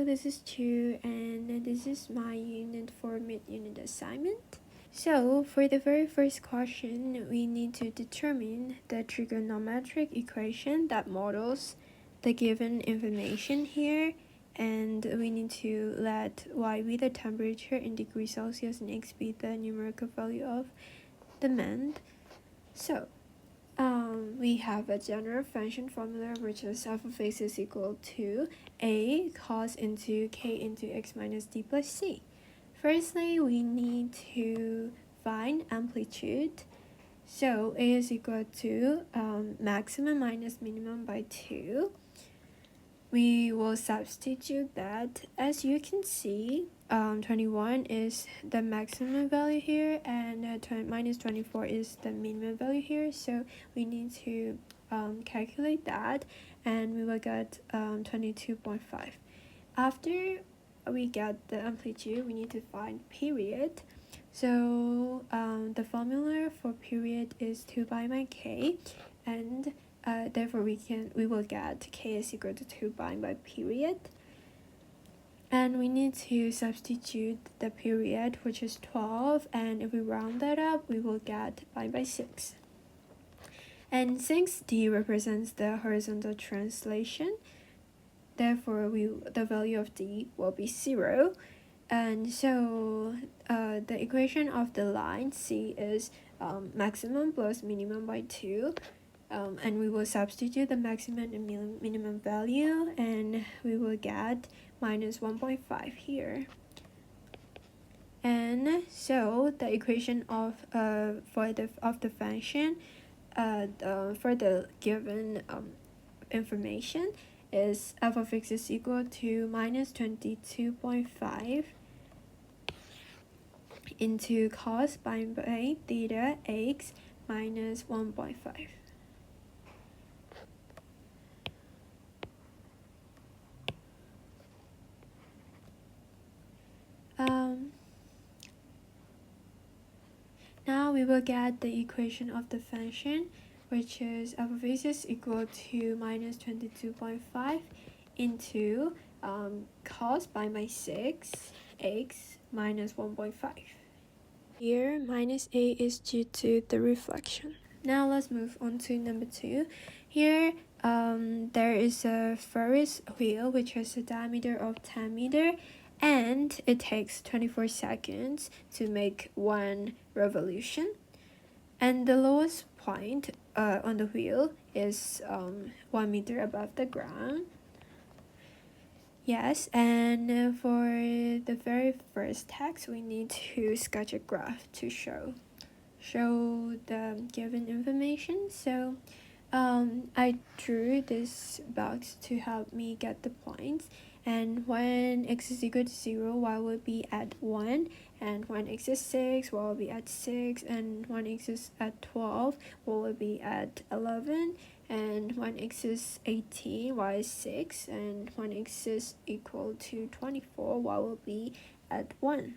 this is 2 and this is my unit for mid-unit assignment. So for the very first question, we need to determine the trigonometric equation that models the given information here, and we need to let y be the temperature in degrees Celsius and x be the numerical value of demand. So we have a general function formula, which is f of x is equal to a cos into k into x minus d plus c. Firstly, we need to find amplitude. So a is equal to maximum minus minimum by 2. We will substitute that. As you can see, 21 is the maximum value here, and minus 24 is the minimum value here. So we need to calculate that, and we will get 22.5. After we get the amplitude, we need to find period. So the formula for period is 2 pi by k, and therefore we will get k is equal to 2 pi by period. And we need to substitute the period, which is 12, and if we round that up, we will get pi by 6. And since d represents the horizontal translation, therefore the value of d will be 0. And so the equation of the line C is maximum plus minimum by 2. And we will substitute the maximum and minimum value, and we will get minus 1.5 here. And so the equation of the function for the given information is f of x is equal to minus 22.5 into cos pi by theta x minus 1.5. Now we will get the equation of the function, which is f of x is equal to minus 22.5 into cos pi by 6 x minus 1.5. Here minus a is due to the reflection. Now let's move on to number 2. Here there is a Ferris wheel which has a diameter of 10 meters, and it takes 24 seconds to make 1 revolution, and the lowest point on the wheel is 1 meter above the ground. Yes, and for the very first text, we need to sketch a graph to show the given information. So I drew this box to help me get the points, and when x is equal to 0, y will be at 1, and when x is 6, y will be at 6, and when x is at 12, y will be at 11, and when x is 18, y is 6, and when x is equal to 24, y will be at 1.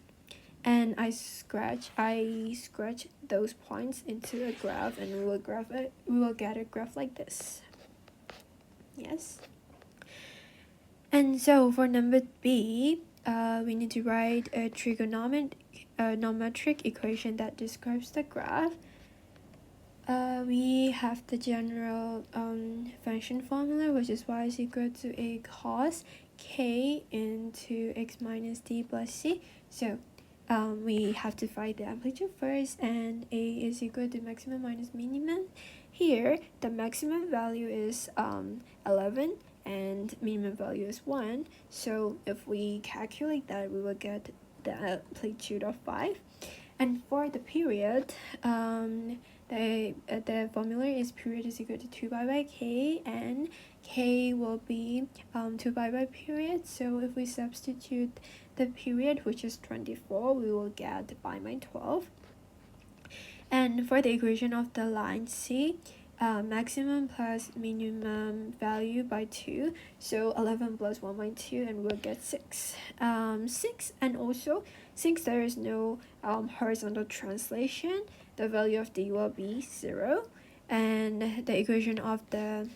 And I scratch those points into a graph, and we will get a graph like this. Yes. And so for number B, we need to write a trigonometric equation that describes the graph. We have the general function formula, which is y is equal to a cos k into x minus d plus c. So we have to find the amplitude first, and a is equal to maximum minus minimum. Here the maximum value is 11 and minimum value is 1. So if we calculate that, we will get the amplitude of 5. And for the period, the formula is period is equal to 2 pi by k, and k will be 2 pi by period. So if we substitute the period, which is 24, we will get pi by 12. And for the equation of the line C, maximum plus minimum value by 2, so 11 plus 1 by 2, and we'll get 6. 6, and also since there is no horizontal translation, the value of d will be 0, and the equation of the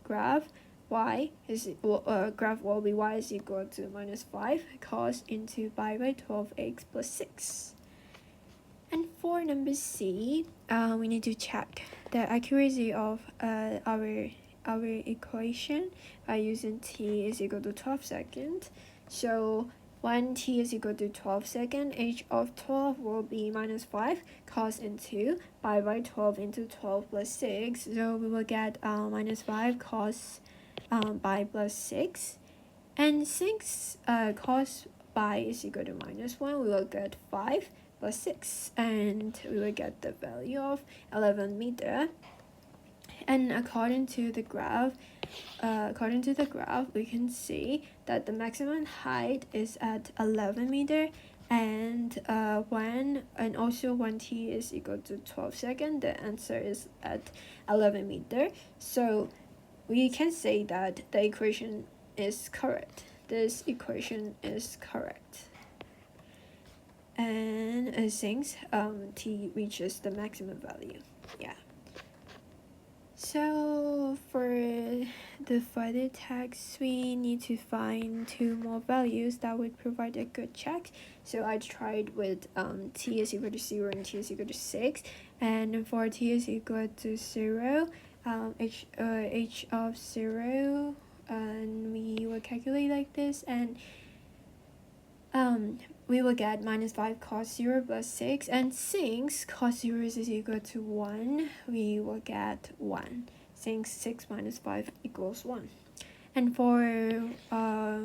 graph graph will be y is equal to minus 5 cos into pi by 12x plus 6. And for number C, we need to check the accuracy of our equation by using t is equal to 12 seconds. So when t is equal to 12 seconds, h of 12 will be minus 5 cos into pi by 12 into 12 plus 6. So we will get minus 5 cos pi plus 6. And since cos pi is equal to minus 1, we will get 5 plus 6, and we will get the value of 11 meter. And according to the graph, we can see that the maximum height is at 11 meter, and also when t is equal to 12 seconds, the answer is at 11 meter. So we can say that the equation is correct. This equation is correct. And since t reaches the maximum value, yeah. So for the further text, we need to find two more values that would provide a good check. So I tried with t is equal to 0 and t is equal to 6, and for t is equal to 0, h of 0, and we will calculate like this, and we will get minus 5 cos 0 plus 6, and since cos 0 is equal to 1, we will get 1, since 6 minus 5 equals 1. And for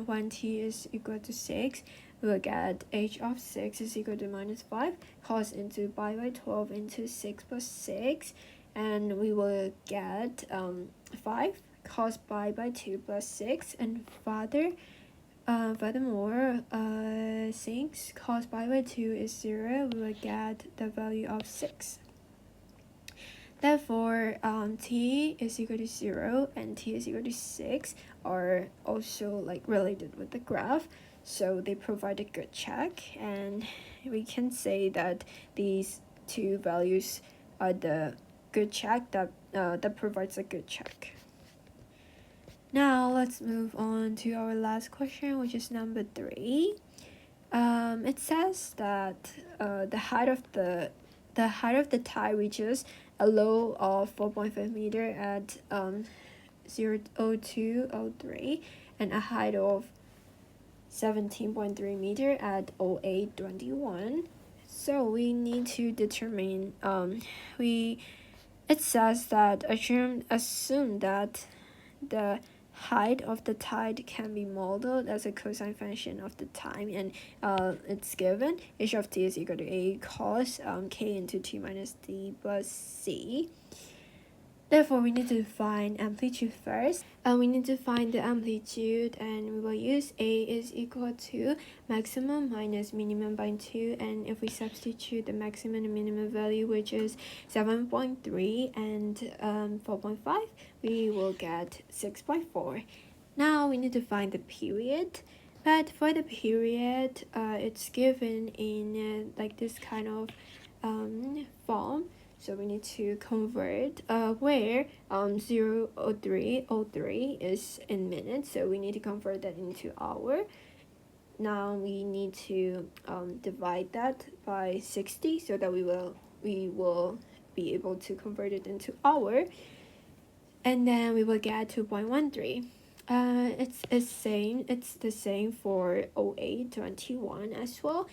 when t is equal to 6, we will get h of 6 is equal to minus 5 cos into pi by 12 into 6 plus 6, and we will get 5 cos pi by 2 plus 6, and furthermore, since cos pi by 2 is 0, we will get the value of 6. Therefore, t is equal to 0 and t is equal to 6 are also like related with the graph, so they provide a good check, and we can say that these two values are the good check that provides a good check. Now let's move on to our last question, which is number 3. It says that the height of the tide reaches a low of 4.5 meter at 0:02:03 and a height of 17.3 meter at 08:21. So we need to determine it says that assume that the height of the tide can be modeled as a cosine function of the time, and it's given h of t is equal to a cos k into t minus d plus c. Therefore, we need to find amplitude first. We need to find the amplitude, and we will use a is equal to maximum minus minimum by 2, and if we substitute the maximum and minimum value, which is 7.3 and 4.5, we will get 6.4. Now we need to find the period, but for the period, it's given in like this kind of form. So we need to convert where 0:03:03 is in minutes, so we need to convert that into hour. Now we need to divide that by 60 so that we will be able to convert it into hour, and then we will get 2.13. It's the same for 08:21 as well.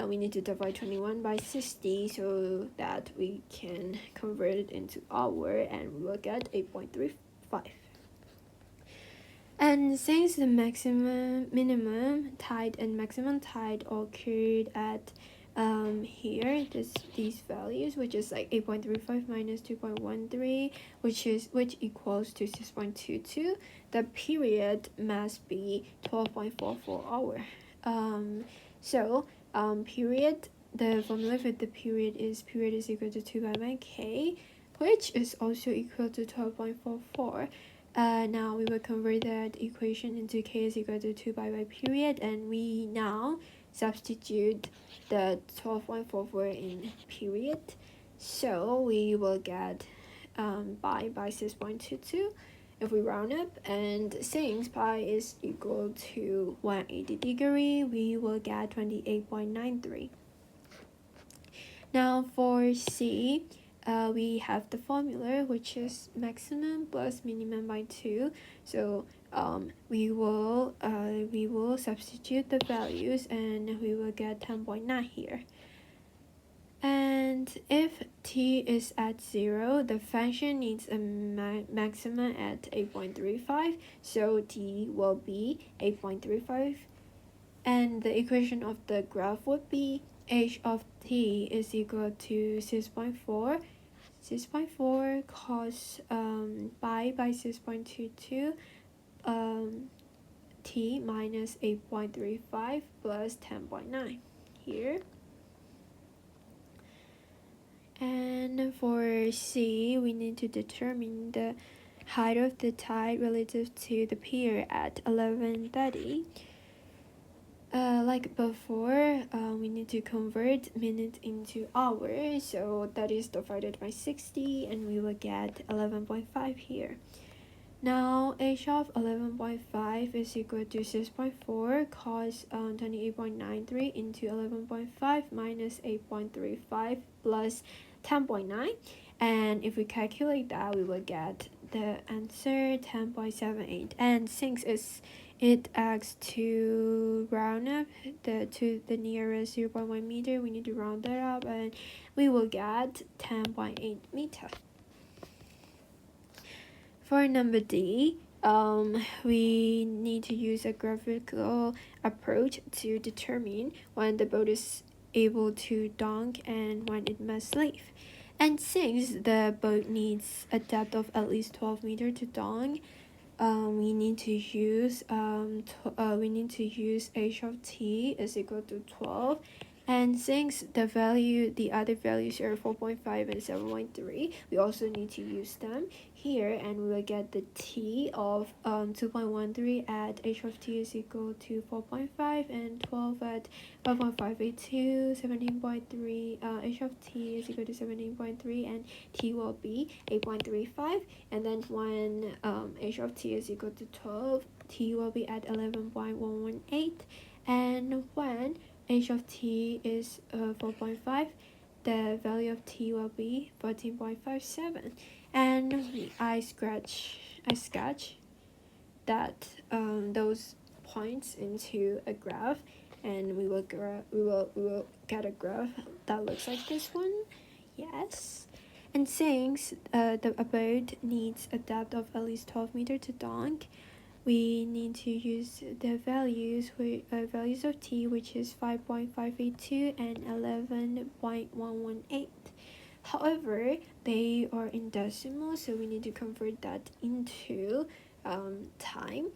We need to divide 21 by 60 so that we can convert it into hour, and we will get 8.35. And since the minimum tide and maximum tide occurred at here these values, which is like 8.35 minus 2.13, which equals to 6.22, the period must be 12.44 hour. Period, the formula for the period is equal to 2 pi by k, which is also equal to 12.44. Now we will convert that equation into k is equal to 2 pi by period, and we now substitute the 12.44 in period, so we will get pi by 6.22, if we round up, and since pi is equal to 180 degree, we will get 28.93. Now for C, we have the formula, which is maximum plus minimum by 2. So we will substitute the values and we will get 10.9 here. And if t is at 0, the function needs a maximum at 8.35, so t will be 8.35. And the equation of the graph would be h of t is equal to 6.4 cos pi by 6.22 t minus 8.35 plus 10.9 here. And for C, we need to determine the height of the tide relative to the pier at 11:30. Like before, we need to convert minutes into hours, so that is divided by 60 and we will get 11.5 here. Now h of 11.5 is equal to 6.4 cos 28.93 into 11.5 minus 8.35 plus 10.9, and if we calculate that, we will get the answer 10.78. And since it asks to round up to the nearest 0.1 meter, we need to round that up and we will get 10.8 meter. For number D, we need to use a graphical approach to determine when the boat is able to dock and when it must leave. And since the boat needs a depth of at least 12 meters to dock, we need to use h of t is equal to 12. And since the other values are 4.5 and 7.3, we also need to use them here, and we will get the t of 2.13 at h of t is equal to 4.5 and 12 at 5.582, 17.3, h of t is equal to 17.3 and t will be 8.35. And then when h of t is equal to 12, t will be at 11.118, and when h of t is 4.5, the value of t will be 14.57. And I sketch that those points into a graph, and we will get a graph that looks like this one. Yes. And since the boat needs a depth of at least 12 meters to dock, we need to use the values of t, which is 5.582 and 11.118. However, they are in decimal, so we need to convert that into time.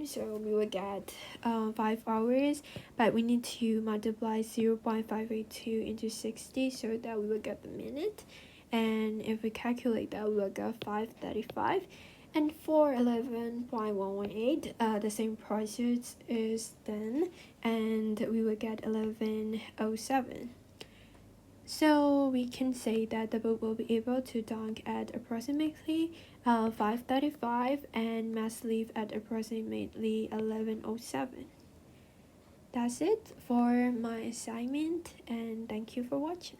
So we will get 5 hours, but we need to multiply 0.582 into 60 so that we will get the minute. And if we calculate that, we will get 535. And for 11.118, the same process is done, and we will get 1107. So we can say that the boat will be able to dock at approximately 5:35 and must leave at approximately 11:07. That's it for my assignment, and thank you for watching.